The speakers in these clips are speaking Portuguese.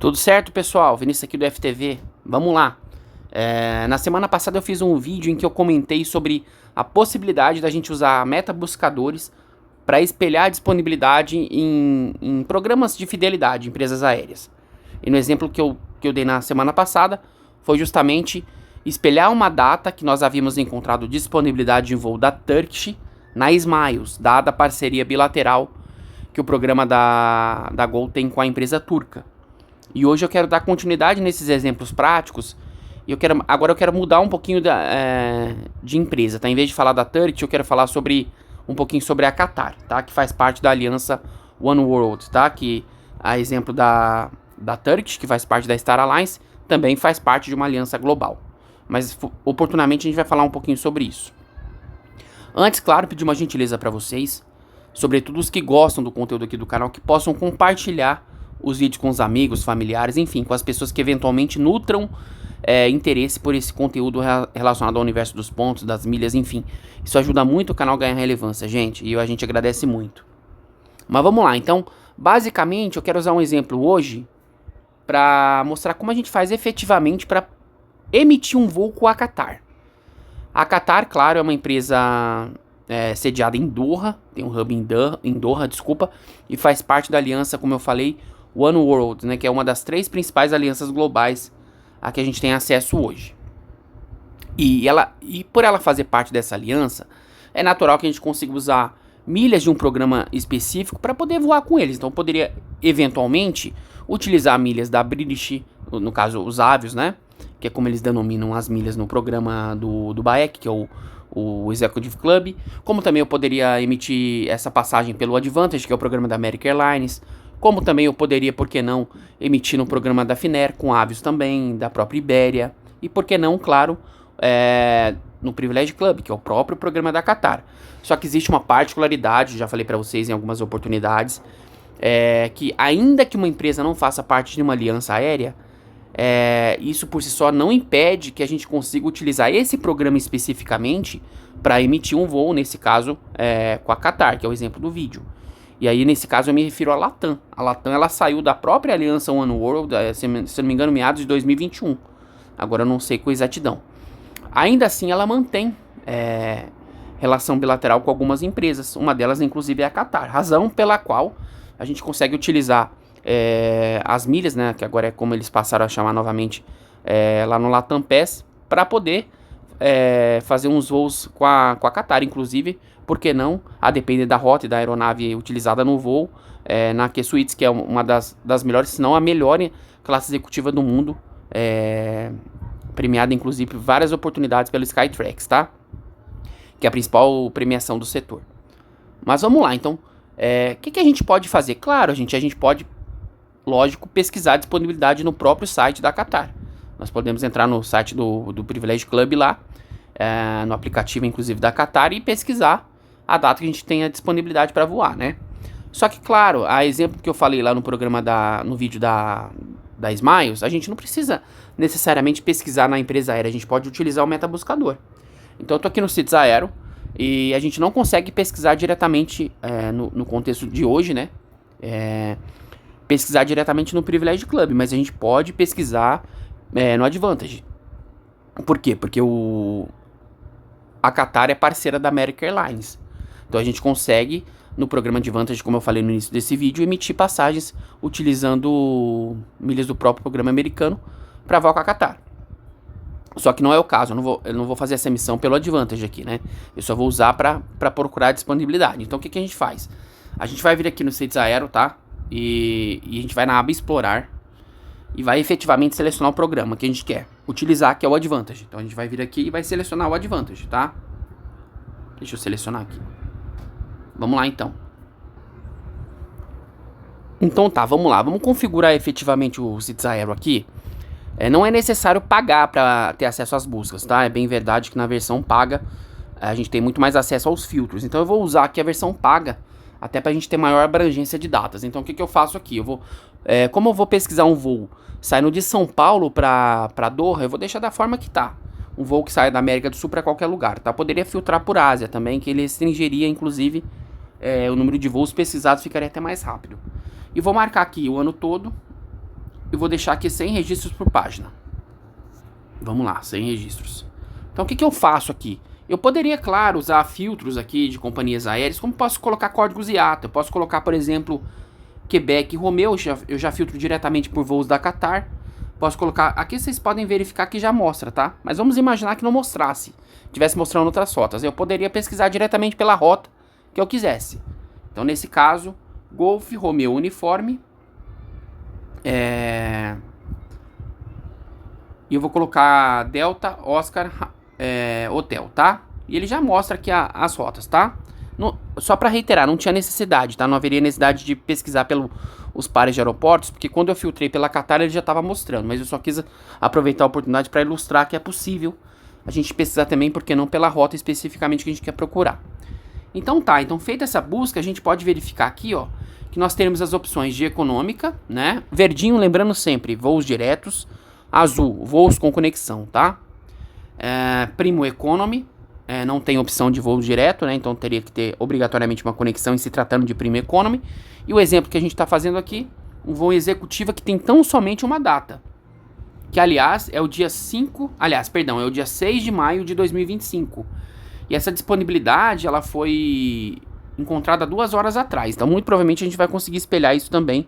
Tudo certo, pessoal? Vinícius aqui do FTV. Vamos lá. Na semana passada eu fiz um vídeo em que eu comentei sobre a possibilidade da gente usar metabuscadores para espelhar a disponibilidade em programas de fidelidade, empresas aéreas. E no exemplo que eu dei na semana passada foi justamente espelhar uma data que nós havíamos encontrado disponibilidade de voo da Turkish na Smiles, dada a parceria bilateral que o programa da Gol tem com a empresa turca. E hoje eu quero dar continuidade nesses exemplos práticos. E agora eu quero mudar um pouquinho de empresa, tá? Em vez de falar da Turkish, eu quero falar um pouquinho sobre a Qatar, tá? Que faz parte da aliança One World, tá? Que a exemplo da Turkish, que faz parte da Star Alliance, também faz parte de uma aliança global. Mas oportunamente a gente vai falar um pouquinho sobre isso. Antes, claro, pedir uma gentileza para vocês, sobretudo os que gostam do conteúdo aqui do canal, que possam compartilhar os vídeos com os amigos, familiares, enfim, com as pessoas que eventualmente nutram interesse por esse conteúdo relacionado ao universo dos pontos, das milhas, enfim. Isso ajuda muito o canal a ganhar relevância, gente, e a gente agradece muito. Mas vamos lá, então, basicamente eu quero usar um exemplo hoje para mostrar como a gente faz efetivamente para emitir um voo com a Qatar. A Qatar, claro, é uma empresa sediada em Doha, tem um hub em Doha, e faz parte da aliança, como eu falei, One World, né, que é uma das 3 principais alianças globais a que a gente tem acesso hoje. E por ela fazer parte dessa aliança, é natural que a gente consiga usar milhas de um programa específico para poder voar com eles. Então eu poderia, eventualmente, utilizar milhas da British, no caso os Avios, né, que é como eles denominam as milhas no programa do BAEC, que é o Executive Club, como também eu poderia emitir essa passagem pelo Advantage, que é o programa da American Airlines, como também eu poderia, por que não, emitir no programa da Finnair, com Avios também, da própria Iberia, e por que não, claro, no Privilege Club, que é o próprio programa da Qatar. Só que existe uma particularidade, já falei para vocês em algumas oportunidades, que ainda que uma empresa não faça parte de uma aliança aérea, isso por si só não impede que a gente consiga utilizar esse programa especificamente para emitir um voo, nesse caso, com a Qatar, que é o exemplo do vídeo. E aí, nesse caso, eu me refiro à Latam. A Latam, ela saiu da própria aliança One World, se não me engano, meados de 2021. Agora eu não sei com exatidão. Ainda assim, ela mantém relação bilateral com algumas empresas. Uma delas, inclusive, é a Qatar. Razão pela qual a gente consegue utilizar as milhas, né, que agora é como eles passaram a chamar novamente lá no Latam Pass, para poder fazer uns voos com a Qatar, inclusive, por que não, a depender da rota e da aeronave utilizada no voo, na Q-Suites, que é uma das melhores, se não a melhor classe executiva do mundo, premiada inclusive várias oportunidades pelo Skytrax, tá? Que é a principal premiação do setor. Mas vamos lá, então, o que a gente pode fazer? Claro, a gente pode, lógico, pesquisar a disponibilidade no próprio site da Qatar. Nós podemos entrar no site do Privilege Club lá, no aplicativo inclusive da Qatar, e pesquisar a data que a gente tem a disponibilidade para voar, né? Só que, claro, a exemplo que eu falei lá no programa no vídeo da Smiles, a gente não precisa necessariamente pesquisar na empresa aérea, a gente pode utilizar o metabuscador. Então eu tô aqui no Cities Aero e a gente não consegue pesquisar diretamente no contexto de hoje, né? Pesquisar diretamente no Privilege Club, mas a gente pode pesquisar no Advantage. Por quê? Porque a Qatar é parceira da American Airlines. Então a gente consegue, no programa Advantage, como eu falei no início desse vídeo, emitir passagens utilizando milhas do próprio programa americano para voar com a Qatar. Só que não é o caso, eu não vou fazer essa emissão pelo Advantage aqui, né? Eu só vou usar para procurar disponibilidade. Então o que a gente faz? A gente vai vir aqui no Cities Aero, tá? E a gente vai na aba Explorar e vai efetivamente selecionar o programa que a gente quer utilizar, que é o Advantage. Então a gente vai vir aqui e vai selecionar o Advantage, tá? Deixa eu selecionar aqui. Vamos lá, então. Então tá, vamos lá. Vamos configurar efetivamente o Cities Aero aqui. Não é necessário pagar para ter acesso às buscas, tá? É bem verdade que na versão paga a gente tem muito mais acesso aos filtros. Então eu vou usar aqui a versão paga, até pra gente ter maior abrangência de datas. Então o que eu faço aqui? Como eu vou pesquisar um voo saindo de São Paulo pra Doha, eu vou deixar da forma que tá. Um voo que sai da América do Sul para qualquer lugar, tá? Poderia filtrar por Ásia também, que ele restringiria, inclusive, o número de voos pesquisados ficaria até mais rápido. E vou marcar aqui o ano todo, eu vou deixar aqui 100 registros por página. Vamos lá, 100 registros. Então o que eu faço aqui? Eu poderia, claro, usar filtros aqui de companhias aéreas, como posso colocar códigos IATA. Eu posso colocar, por exemplo, Quebec e Romeu, eu já filtro diretamente por voos da Qatar. Posso colocar, aqui vocês podem verificar que já mostra, tá? Mas vamos imaginar que não mostrasse, tivesse mostrando outras rotas. Eu poderia pesquisar diretamente pela rota que eu quisesse. Então nesse caso, Golf, Romeu, Uniforme. E eu vou colocar Delta, Oscar, Hotel, tá? E ele já mostra aqui as rotas, tá? Só para reiterar, não tinha necessidade, tá? Não haveria necessidade de pesquisar os pares de aeroportos, porque quando eu filtrei pela Qatar ele já estava mostrando, mas eu só quis aproveitar a oportunidade para ilustrar que é possível a gente pesquisar também, porque não pela rota especificamente que a gente quer procurar. Então tá, então feita essa busca, a gente pode verificar aqui, ó, que nós teremos as opções de econômica, né? Verdinho, lembrando sempre, voos diretos. Azul, voos com conexão, tá? Primo Economy, não tem opção de voo direto, né? Então teria que ter obrigatoriamente uma conexão em se tratando de Primo Economy. E o exemplo que a gente está fazendo aqui, um voo executivo que tem tão somente uma data. Que, aliás, é o dia 6 de maio de 2025. E essa disponibilidade, ela foi encontrada 2 horas atrás. Então, muito provavelmente, a gente vai conseguir espelhar isso também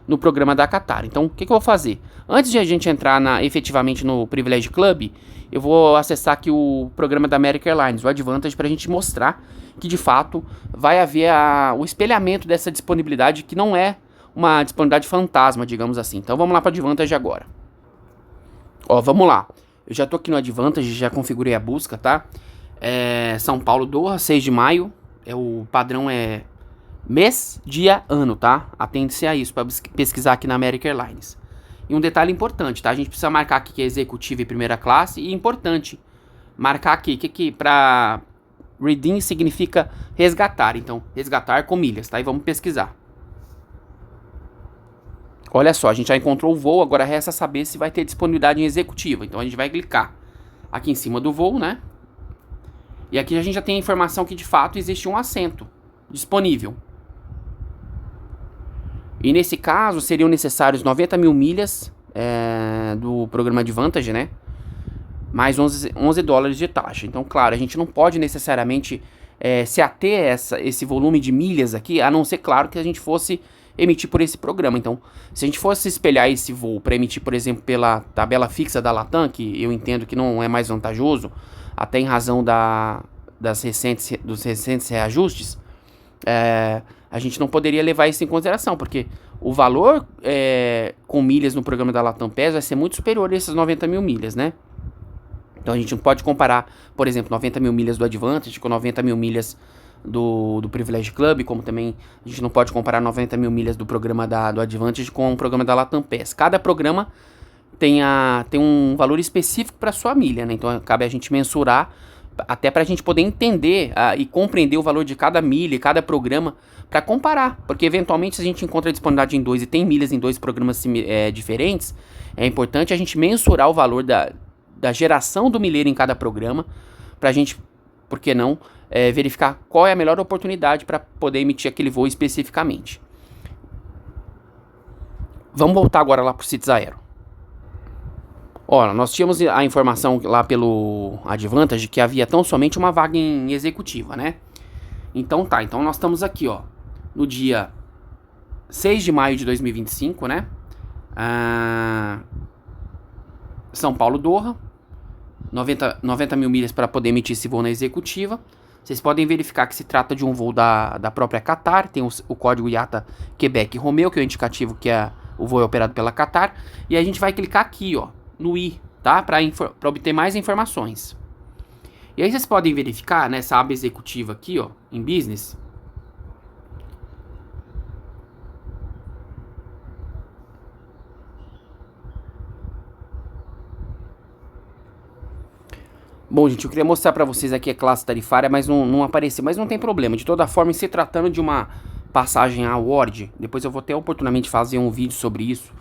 no programa da Qatar. Então, o que eu vou fazer? Antes de a gente entrar efetivamente no Privilege Club, eu vou acessar aqui o programa da American Airlines, o Advantage, para a gente mostrar que, de fato, vai haver o espelhamento dessa disponibilidade, que não é uma disponibilidade fantasma, digamos assim. Então, vamos lá para o Advantage agora. Ó, vamos lá. Eu já tô aqui no Advantage, já configurei a busca, tá? São Paulo, Doha, 6 de maio. O padrão é mês, dia, ano, tá? Atente-se a isso para pesquisar aqui na American Airlines. E um detalhe importante, tá? A gente precisa marcar aqui que é executivo e primeira classe. E importante marcar aqui que para redeem significa resgatar. Então, resgatar com milhas, tá? E vamos pesquisar. Olha só, a gente já encontrou o voo, agora resta saber se vai ter disponibilidade em executiva. Então a gente vai clicar aqui em cima do voo, né? E aqui a gente já tem a informação que de fato existe um assento disponível. E nesse caso seriam necessários 90 mil milhas do programa Advantage, né? Mais 11 dólares de taxa. Então, claro, a gente não pode necessariamente se ater a esse volume de milhas aqui, a não ser, claro, que a gente fosse emitir por esse programa. Então, se a gente fosse espelhar esse voo para emitir, por exemplo, pela tabela fixa da Latam, que eu entendo que não é mais vantajoso, até em razão dos recentes reajustes, a gente não poderia levar isso em consideração, porque o valor com milhas no programa da Latam PES vai ser muito superior a esses 90 mil milhas, né? Então a gente não pode comparar, por exemplo, 90 mil milhas do Advantage com 90 mil milhas do Privilege Club, como também a gente não pode comparar 90 mil milhas do programa do Advantage com o programa da Latam PES. Cada programa tem um valor específico para sua milha, né? Então cabe a gente mensurar, até para a gente poder entender e compreender o valor de cada milha, cada programa, para comparar. Porque eventualmente, se a gente encontra disponibilidade em dois e tem milhas em dois programas diferentes, é importante a gente mensurar o valor da geração do milheiro em cada programa, para a gente, por que não, verificar qual é a melhor oportunidade para poder emitir aquele voo especificamente. Vamos voltar agora lá para o CITES Aero. Olha, nós tínhamos a informação lá pelo Advantage que havia tão somente uma vaga em executiva, né? Então tá, então nós estamos aqui, ó, no dia 6 de maio de 2025, né? São Paulo, Doha, 90 mil milhas para poder emitir esse voo na executiva. Vocês podem verificar que se trata de um voo da própria Qatar, tem o código IATA Quebec Romeu, que é o indicativo que o voo é operado pela Qatar. E a gente vai clicar aqui, ó, no I, tá? Para obter mais informações. E aí vocês podem verificar nessa aba executiva aqui, ó, em Business. Bom, gente, eu queria mostrar para vocês aqui a classe tarifária, mas não apareceu. Mas não tem problema. De toda forma, se tratando de uma passagem a Word, depois eu vou ter oportunamente fazer um vídeo sobre isso,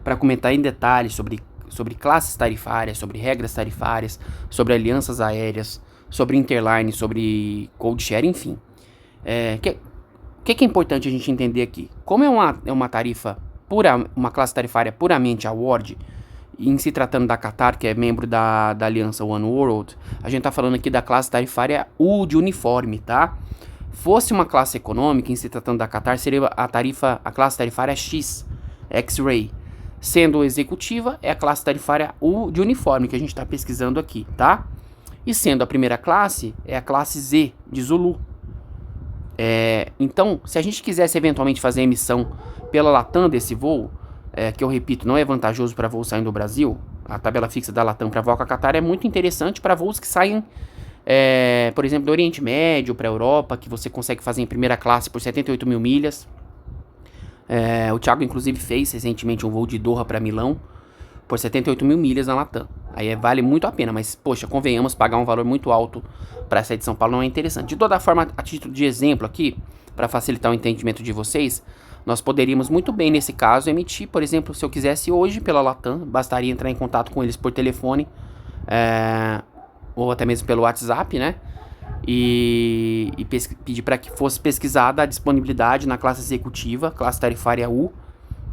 para comentar em detalhes sobre classes tarifárias, sobre regras tarifárias, sobre alianças aéreas, sobre interline, sobre code share, enfim. O que é importante a gente entender aqui? Como é uma tarifa uma classe tarifária puramente award, em se tratando da Qatar, que é membro da aliança One World, a gente tá falando aqui da classe tarifária U de uniforme, tá? Fosse uma classe econômica, em se tratando da Qatar, seria a classe tarifária X, X-Ray. Sendo executiva, é a classe tarifária U de uniforme, que a gente está pesquisando aqui, tá? E sendo a primeira classe, é a classe Z, de Zulu. Então, se a gente quisesse eventualmente fazer a emissão pela Latam desse voo, que eu repito, não é vantajoso para voos saindo do Brasil, a tabela fixa da Latam para voar com a Qatar é muito interessante para voos que saem, por exemplo, do Oriente Médio para a Europa, que você consegue fazer em primeira classe por 78 mil milhas. O Thiago, inclusive, fez recentemente um voo de Doha para Milão por 78 mil milhas na Latam. Aí vale muito a pena, mas, poxa, convenhamos, pagar um valor muito alto para sair de São Paulo não é interessante. De toda forma, a título de exemplo aqui, para facilitar o entendimento de vocês, nós poderíamos muito bem, nesse caso, emitir, por exemplo, se eu quisesse hoje pela Latam, bastaria entrar em contato com eles por telefone, ou até mesmo pelo WhatsApp, né? E pedir para que fosse pesquisada a disponibilidade na classe executiva, classe tarifária U,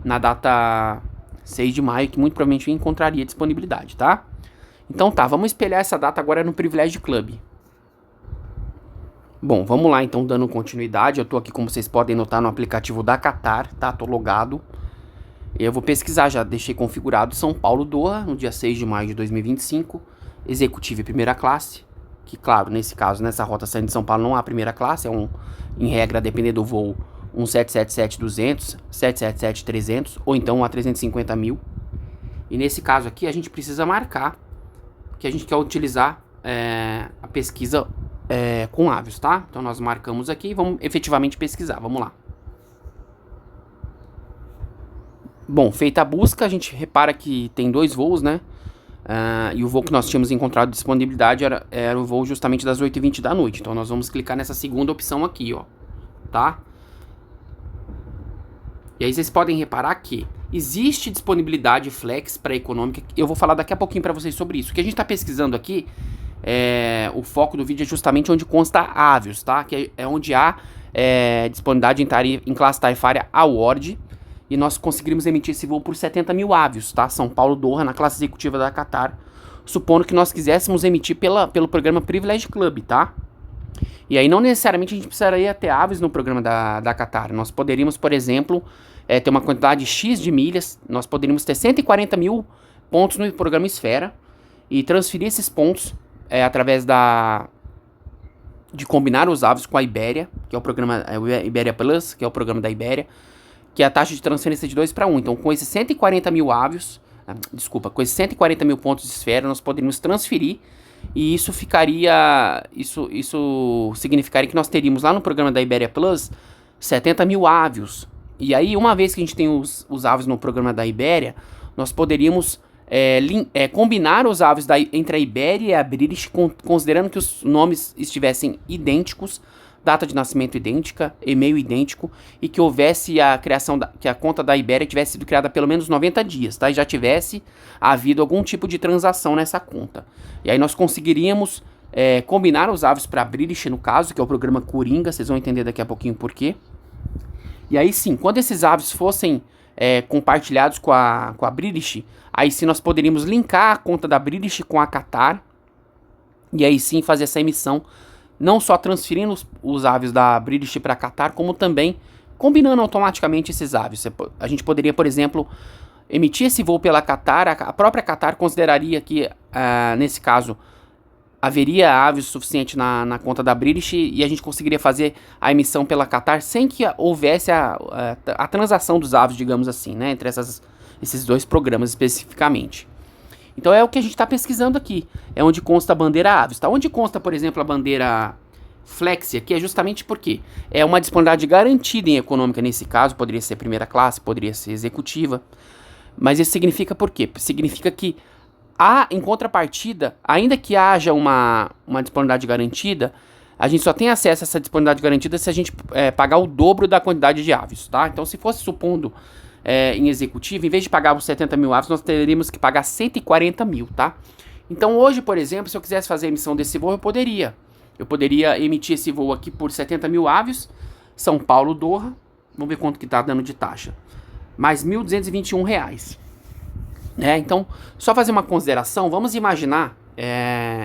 na data 6 de maio, que muito provavelmente encontraria disponibilidade, tá? Então tá, vamos espelhar essa data agora no Privilege Club. Bom, vamos lá então, dando continuidade. Eu tô aqui, como vocês podem notar, no aplicativo da Qatar, tá? Tô logado. Eu vou pesquisar, já deixei configurado São Paulo Doha, no dia 6 de maio de 2025, executivo e primeira classe. Que, claro, nesse caso, nessa rota saindo de São Paulo não há primeira classe, em regra, depender do voo, um 777-200, 777-300, ou então um A350 mil. E nesse caso aqui, a gente precisa marcar que a gente quer utilizar a pesquisa com Avios, tá? Então nós marcamos aqui e vamos efetivamente pesquisar, vamos lá. Bom, feita a busca, a gente repara que tem 2 voos, né? E o voo que nós tínhamos encontrado disponibilidade era o voo justamente das 8h20 da noite. Então nós vamos clicar nessa segunda opção aqui, ó. Tá? E aí vocês podem reparar que existe disponibilidade flex para econômica. Eu vou falar daqui a pouquinho para vocês sobre isso. O que a gente está pesquisando aqui, o foco do vídeo é justamente onde consta Avios, tá? Que é onde há disponibilidade em classe tarifária award. E nós conseguiríamos emitir esse voo por 70 mil Avios, tá? São Paulo Doha, na classe executiva da Qatar. Supondo que nós quiséssemos emitir pelo programa Privilege Club, tá? E aí não necessariamente a gente precisaria ter Avios no programa da Qatar. Nós poderíamos, por exemplo, ter uma quantidade X de milhas. Nós poderíamos ter 140 mil pontos no programa Esfera. E transferir esses pontos através de combinar os Avios com a Iberia, que é o programa Iberia Plus, que é o programa da Iberia, que é a taxa de transferência de 2 para 1. Então, com esses 140 mil Avios, com esses 140 mil pontos de Esfera, nós poderíamos transferir, e isso significaria que nós teríamos lá no programa da Iberia Plus 70 mil Avios. E aí, uma vez que a gente tem os Avios no programa da Iberia, nós poderíamos combinar os Avios entre a Iberia e a British, considerando que os nomes estivessem idênticos, data de nascimento idêntica, e-mail idêntico, e que houvesse a criação, que a conta da Iberia tivesse sido criada há pelo menos 90 dias, tá? E já tivesse havido algum tipo de transação nessa conta. E aí nós conseguiríamos combinar os Avios para a British, no caso, que é o programa Coringa, vocês vão entender daqui a pouquinho por quê. E aí sim, quando esses Avios fossem compartilhados com a British, aí sim nós poderíamos linkar a conta da British com a Qatar, e aí sim fazer essa emissão, não só transferindo os Avios da British para a Qatar, como também combinando automaticamente esses Avios. A gente poderia, por exemplo, emitir esse voo pela Qatar. A própria Qatar consideraria que, nesse caso, haveria Avios suficiente na conta da British, e a gente conseguiria fazer a emissão pela Qatar sem que houvesse a transação dos Avios, digamos assim, né, entre esses 2 programas especificamente. Então é o que a gente está pesquisando aqui. É onde consta a bandeira Avios. Tá? Onde consta, por exemplo, a bandeira Flexi aqui é justamente porque é uma disponibilidade garantida em econômica nesse caso. Poderia ser primeira classe, poderia ser executiva. Mas isso significa por quê? Significa que em contrapartida, ainda que haja uma disponibilidade garantida, a gente só tem acesso a essa disponibilidade garantida se a gente pagar o dobro da quantidade de Avios. Tá? Então se fosse supondo em executivo, em vez de pagar os 70 mil Avios, nós teríamos que pagar 140 mil, tá? Então hoje, por exemplo, se eu quisesse fazer a emissão desse voo, eu poderia emitir esse voo aqui por 70 mil Avios, São Paulo Doha, vamos ver quanto que tá dando de taxa. mais R$ 1.221. Então, só fazer uma consideração, vamos imaginar,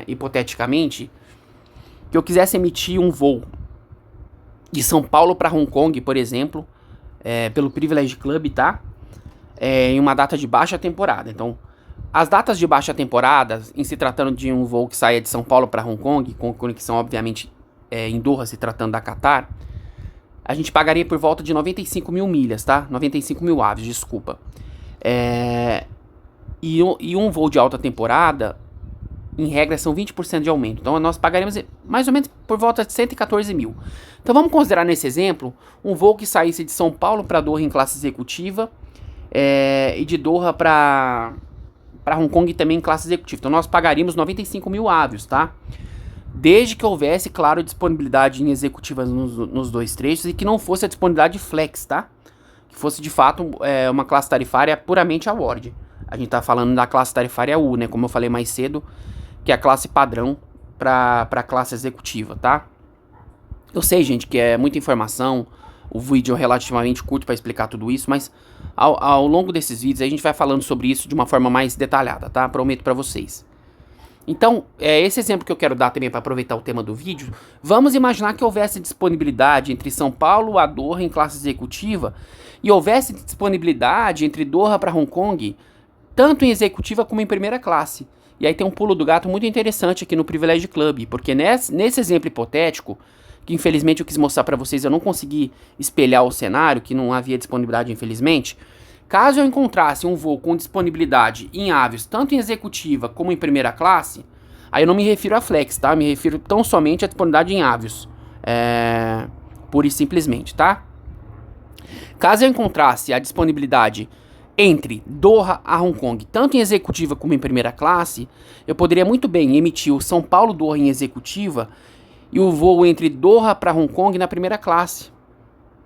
hipoteticamente, que eu quisesse emitir um voo de São Paulo para Hong Kong, por exemplo, pelo Privilege Club, tá? Em uma data de baixa temporada. Então, as datas de baixa temporada, em se tratando de um voo que saia de São Paulo para Hong Kong, com conexão, obviamente, em Doha, se tratando da Qatar, a gente pagaria por volta de 95 mil milhas, tá? 95 mil aves, desculpa. E um voo de alta temporada, em regra, são 20% de aumento. Então, nós pagaremos mais ou menos por volta de 114 mil. Então, vamos considerar nesse exemplo um voo que saísse de São Paulo para Doha em classe executiva e de Doha para Hong Kong também em classe executiva. Então, nós pagaríamos 95 mil avios, tá? Desde que houvesse, claro, disponibilidade em executivas nos dois trechos e que não fosse a disponibilidade flex, tá? Que fosse, de fato, uma classe tarifária puramente award. A gente tá falando da classe tarifária U, né? Como eu falei mais cedo, que é a classe padrão para a classe executiva, tá? Eu sei, gente, que é muita informação, o vídeo é relativamente curto para explicar tudo isso, mas ao longo desses vídeos a gente vai falando sobre isso de uma forma mais detalhada, tá? Prometo para vocês. Então, esse exemplo que eu quero dar também para aproveitar o tema do vídeo, vamos imaginar que houvesse disponibilidade entre São Paulo a Doha em classe executiva e houvesse disponibilidade entre Doha para Hong Kong, tanto em executiva como em primeira classe. E aí tem um pulo do gato muito interessante aqui no Privilege Club, porque nesse exemplo hipotético, que infelizmente eu quis mostrar para vocês, eu não consegui espelhar o cenário, que não havia disponibilidade infelizmente. Caso eu encontrasse um voo com disponibilidade em avios, tanto em executiva como em primeira classe, aí eu não me refiro a flex, tá? Eu me refiro tão somente à disponibilidade em avios, pura e simplesmente, tá? Caso eu encontrasse a disponibilidade entre Doha a Hong Kong, tanto em executiva como em primeira classe, eu poderia muito bem emitir o São Paulo-Doha em executiva e o voo entre Doha para Hong Kong na primeira classe.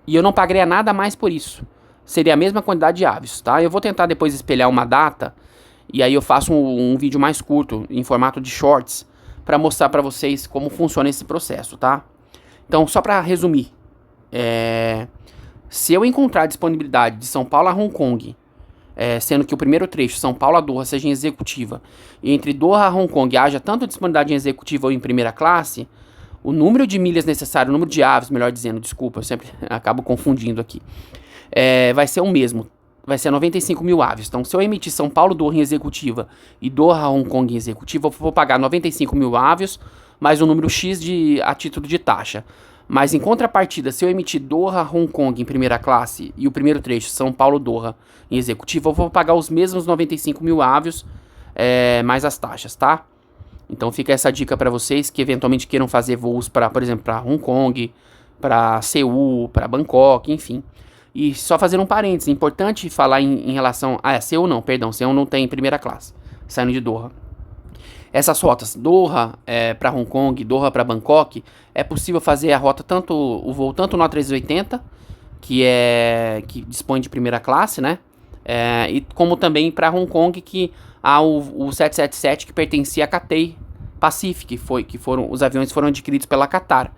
E eu não pagaria nada mais por isso. Seria a mesma quantidade de avios, tá? Eu vou tentar depois espelhar uma data e aí eu faço um vídeo mais curto, em formato de shorts, para mostrar para vocês como funciona esse processo, tá? Então, só para resumir, se eu encontrar disponibilidade de São Paulo a Hong Kong, sendo que o primeiro trecho, São Paulo a Doha, seja em executiva, e entre Doha a Hong Kong haja tanto disponibilidade em executiva ou em primeira classe, o número de milhas necessário, o número de aves, melhor dizendo, desculpa, eu sempre acabo confundindo aqui, vai ser o mesmo, vai ser 95 mil aves. Então, se eu emitir São Paulo Doha em executiva e Doha a Hong Kong em executiva, eu vou pagar 95 mil aves, mais um número X a título de taxa. Mas em contrapartida, se eu emitir Doha Hong Kong em primeira classe e o primeiro trecho São Paulo Doha em executiva, eu vou pagar os mesmos 95 mil avios mais as taxas, tá? Então fica essa dica para vocês que eventualmente queiram fazer voos para, por exemplo, para Hong Kong, para Seul, para Bangkok, enfim. E só fazer um parênteses, importante falar em relação... Seul não, perdão, Seul não tem primeira classe, saindo de Doha. Essas rotas, Doha para Hong Kong, Doha para Bangkok, é possível fazer a rota, o voo tanto no A380, que dispõe de primeira classe, né? E como também para Hong Kong, que há o 777 que pertencia à Cathay Pacific, os aviões foram adquiridos pela Qatar.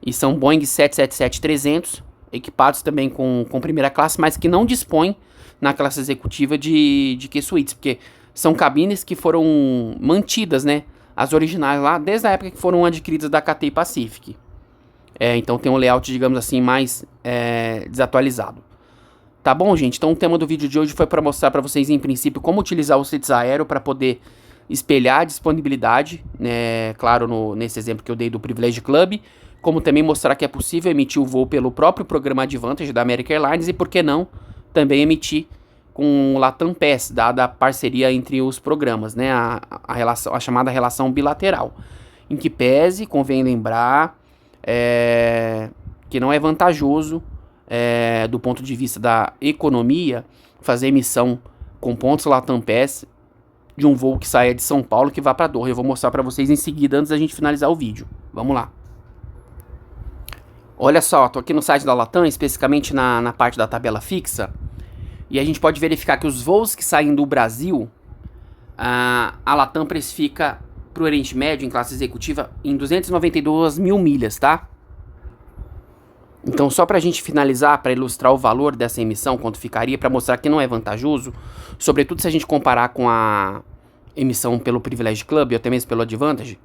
E são Boeing 777-300, equipados também com primeira classe, mas que não dispõem na classe executiva de Q-Suites, porque são cabines que foram mantidas, né? As originais lá, desde a época que foram adquiridas da Cathay Pacific. Então tem um layout, digamos assim, mais desatualizado. Tá bom, gente? Então o tema do vídeo de hoje foi para mostrar para vocês, em princípio, como utilizar o CITES aéreo para poder espelhar a disponibilidade, né? Claro, nesse exemplo que eu dei do Privilege Club, como também mostrar que é possível emitir o voo pelo próprio programa Advantage da American Airlines e, por que não, também emitir com o Latam Pass, dada a parceria entre os programas, né? A chamada relação bilateral, em que pese, convém lembrar, que não é vantajoso, do ponto de vista da economia, fazer emissão com pontos Latam Pass de um voo que saia de São Paulo que vá para Doha. Eu vou mostrar para vocês em seguida, antes da gente finalizar o vídeo. Vamos lá. Olha só, tô aqui no site da Latam, especificamente na parte da tabela fixa, e a gente pode verificar que os voos que saem do Brasil, a Latam precifica para o Oriente Médio, em classe executiva, em 292 mil milhas, tá? Então, só para a gente finalizar, para ilustrar o valor dessa emissão, quanto ficaria, para mostrar que não é vantajoso, sobretudo se a gente comparar com a emissão pelo Privilege Club, ou até mesmo pelo Advantage,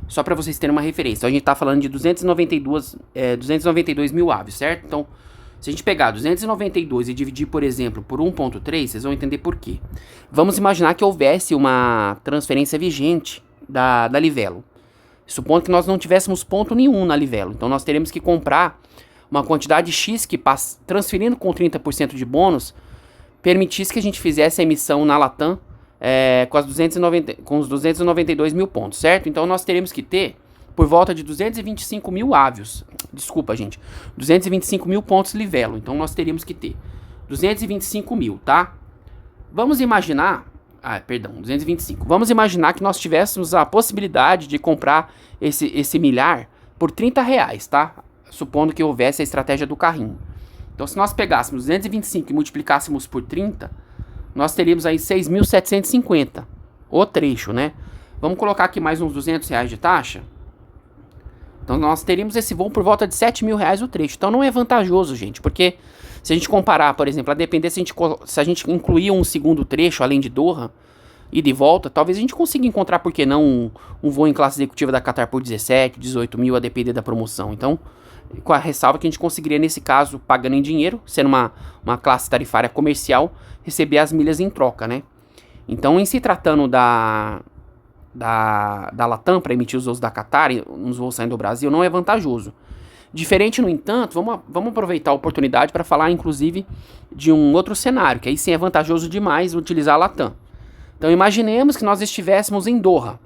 só para vocês terem uma referência. Então, a gente está falando de 292 mil aves, certo? Então, se a gente pegar 292 e dividir, por exemplo, por 1.3, vocês vão entender por quê. Vamos imaginar que houvesse uma transferência vigente da Livelo. Supondo que nós não tivéssemos ponto nenhum na Livelo. Então, nós teremos que comprar uma quantidade X que, transferindo com 30% de bônus, permitisse que a gente fizesse a emissão na Latam com os 292 mil pontos, certo? Então, nós teremos que ter por volta de 225 mil avios. Desculpa, gente. 225 mil pontos Livelo. Então, nós teríamos que ter 225 mil, tá? Vamos imaginar... 225. Vamos imaginar que nós tivéssemos a possibilidade de comprar esse milhar por R$30, tá? Supondo que houvesse a estratégia do carrinho. Então, se nós pegássemos 225 e multiplicássemos por 30, nós teríamos aí 6.750. O trecho, né? Vamos colocar aqui mais uns R$200 de taxa. Então, nós teríamos esse voo por volta de R$7.000 o trecho. Então, não é vantajoso, gente, porque se a gente comparar, por exemplo, a depender se a gente incluir um segundo trecho, além de Doha, e de volta, talvez a gente consiga encontrar, por que não, um voo em classe executiva da Qatar por 17, 18 mil, a depender da promoção. Então, com a ressalva que a gente conseguiria, nesse caso, pagando em dinheiro, sendo uma classe tarifária comercial, receber as milhas em troca, né? Então, em se tratando da Latam para emitir os voos da Qatar, nos voos saindo do Brasil, não é vantajoso. Diferente, no entanto, vamos aproveitar a oportunidade para falar, inclusive, de um outro cenário, que aí sim é vantajoso demais utilizar a Latam. Então, imaginemos que nós estivéssemos em Doha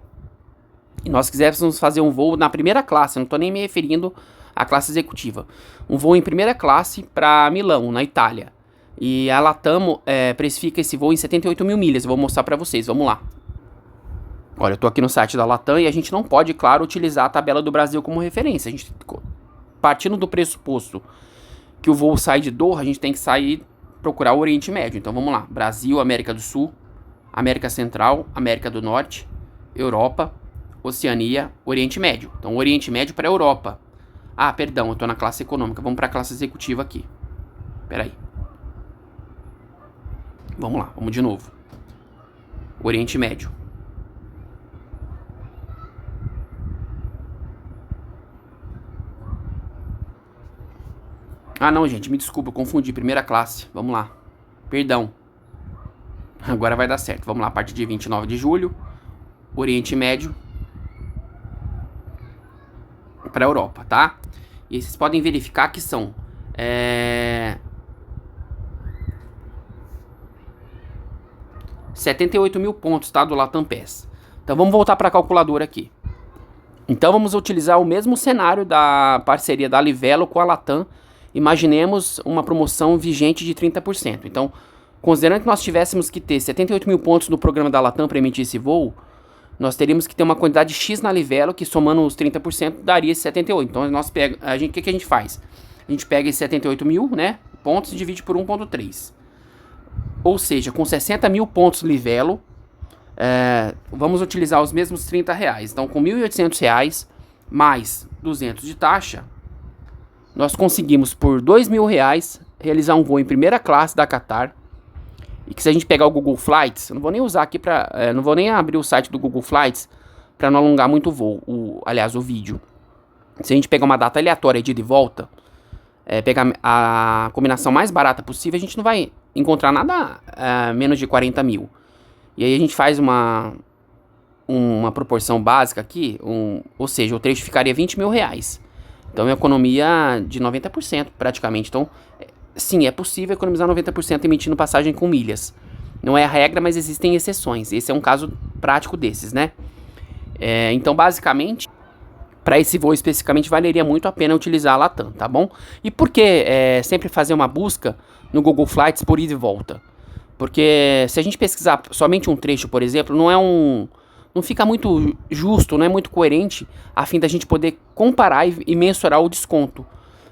e nós quiséssemos fazer um voo na primeira classe, não estou nem me referindo à classe executiva, um voo em primeira classe para Milão, na Itália. E a Latam precifica esse voo em 78 mil milhas, eu vou mostrar para vocês, vamos lá. Olha, eu estou aqui no site da Latam e a gente não pode, claro, utilizar a tabela do Brasil como referência. A gente, partindo do pressuposto que o voo sai de Doha, a gente tem que procurar o Oriente Médio. Então vamos lá, Brasil, América do Sul, América Central, América do Norte, Europa, Oceania, Oriente Médio. Então Oriente Médio para a Europa. Ah, perdão, eu estou na classe econômica, vamos para a classe executiva aqui. Espera aí. Vamos lá, vamos de novo. Oriente Médio. Ah, não, gente, me desculpa, eu confundi. Primeira classe. Vamos lá. Perdão. Agora vai dar certo. Vamos lá, a partir de 29 de julho. Oriente Médio. Para a Europa, tá? E aí vocês podem verificar que são... 78 mil pontos, tá? Do Latam Pass. Então vamos voltar para a calculadora aqui. Então vamos utilizar o mesmo cenário da parceria da Livelo com a Latam. Imaginemos uma promoção vigente de 30%. Então, considerando que nós tivéssemos que ter 78 mil pontos no programa da Latam para emitir esse voo, nós teríamos que ter uma quantidade X na Livelo, que somando os 30% daria esse 78. Então, o que a gente faz? A gente pega esses 78 mil, né, pontos e divide por 1.3. Ou seja, com 60 mil pontos Livelo, vamos utilizar os mesmos R$30. Então, com R$1.800 mais 200 de taxa, nós conseguimos por R$2.000 realizar um voo em primeira classe da Qatar. E que se a gente pegar o Google Flights, eu não vou nem usar aqui não vou nem abrir o site do Google Flights para não alongar muito o voo, aliás, o vídeo. Se a gente pegar uma data aleatória de ida e volta, pegar a combinação mais barata possível, a gente não vai encontrar nada menos de 40 mil. E aí a gente faz uma proporção básica aqui, ou seja, o trecho ficaria R$20.000. Então é uma economia de 90% praticamente. Então, sim, é possível economizar 90% emitindo passagem com milhas. Não é a regra, mas existem exceções. Esse é um caso prático desses, né? Então, basicamente, para esse voo especificamente, valeria muito a pena utilizar a Latam, tá bom? E por que sempre fazer uma busca no Google Flights por ida e volta? Porque se a gente pesquisar somente um trecho, por exemplo, não fica muito justo, não é muito coerente, a fim da gente poder comparar e mensurar o desconto.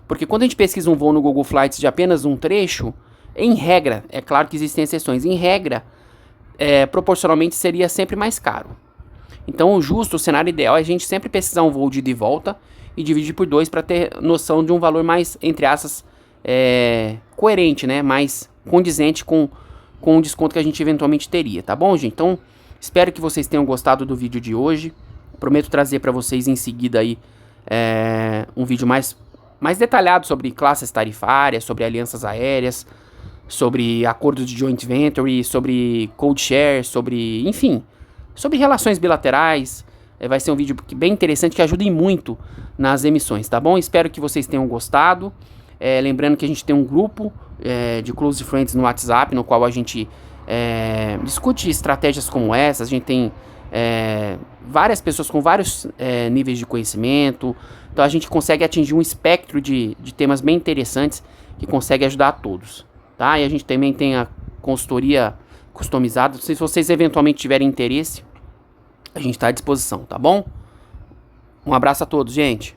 Porque quando a gente pesquisa um voo no Google Flights de apenas um trecho, em regra, é claro que existem exceções, em regra, proporcionalmente seria sempre mais caro. Então o cenário ideal é a gente sempre pesquisar um voo de ida e volta e dividir por 2 para ter noção de um valor mais, entre aspas, coerente, né? Mais condizente com o desconto que a gente eventualmente teria, tá bom, gente? Então, espero que vocês tenham gostado do vídeo de hoje. Prometo trazer para vocês em seguida aí um vídeo mais detalhado sobre classes tarifárias, sobre alianças aéreas, sobre acordos de joint venture, sobre code share, enfim, sobre relações bilaterais. Vai ser um vídeo bem interessante que ajude muito nas emissões, tá bom? Espero que vocês tenham gostado. Lembrando que a gente tem um grupo de Close Friends no WhatsApp, no qual a gente discute estratégias como essa. A gente tem várias pessoas com vários níveis de conhecimento, então a gente consegue atingir um espectro de temas bem interessantes que consegue ajudar a todos, tá? E a gente também tem a consultoria customizada. Se vocês eventualmente tiverem interesse, a gente está à disposição, tá bom? Um abraço a todos, gente.